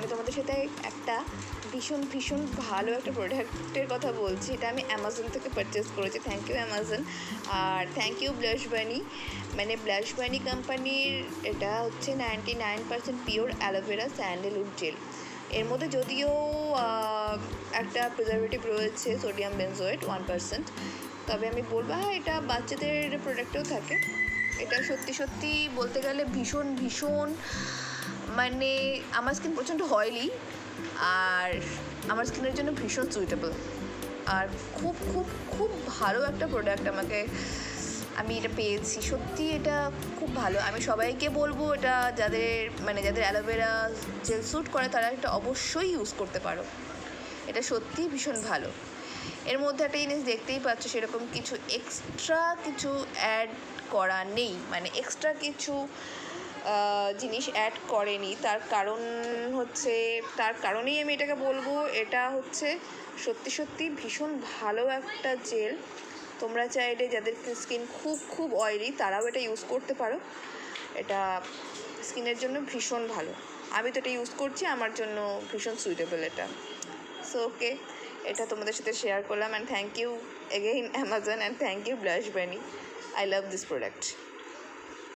আমি তোমাদের সাথে একটা ভীষণ ভীষণ ভালো একটা প্রোডাক্টের কথা বলছি। এটা আমি অ্যামাজন থেকে পারচেস করেছি। Thank you Amazon. আর থ্যাংক ইউ ব্লাশ বানি। মানে ব্লাশ বানি কোম্পানির এটা হচ্ছে 99% পিওর অ্যালোভেরা স্যান্ডেলউড জেল। এর মধ্যে যদিও একটা প্রিজারভেটিভ রয়েছে সোডিয়াম বেনজোয়েট 1%, তবে আমি বলবো হ্যাঁ এটা বাচ্চাদের প্রোডাক্টেও থাকে। এটা সত্যি সত্যি বলতে গেলে ভীষণ ভীষণ মানে আমার স্কিন প্রচণ্ড অয়েলি, আর আমার স্কিনের জন্য ভীষণ সুইটেবল, আর খুব খুব খুব ভালো একটা প্রোডাক্ট আমি এটা পেয়েছি। সত্যি এটা খুব ভালো। আমি সবাইকে বলবো এটা যাদের অ্যালোভেরা জেল স্যুট করে তারা এটা অবশ্যই ইউজ করতে পারো। এটা সত্যিই ভীষণ ভালো। এর মধ্যে একটা জিনিস দেখতেই পাচ্ছ, সেরকম কিছু এক্সট্রা কিছু অ্যাড করা নেই, মানে এক্সট্রা কিছু জিনিস অ্যাড করেনি। তার কারণেই আমি এটাকে বলবো এটা হচ্ছে সত্যি সত্যি ভীষণ ভালো একটা জেল। তোমরা চাইলে যাদের স্কিন খুব খুব অয়েলি তারাও এটা ইউজ করতে পারো। এটা স্কিনের জন্য ভীষণ ভালো। আমি তো এটা ইউজ করছি, আমার জন্য ভীষণ সুইটেবল এটা। সো ওকে, এটা তোমাদের সাথে শেয়ার করলাম। And thank you again Amazon, and thank you blush Bunny. I love this product.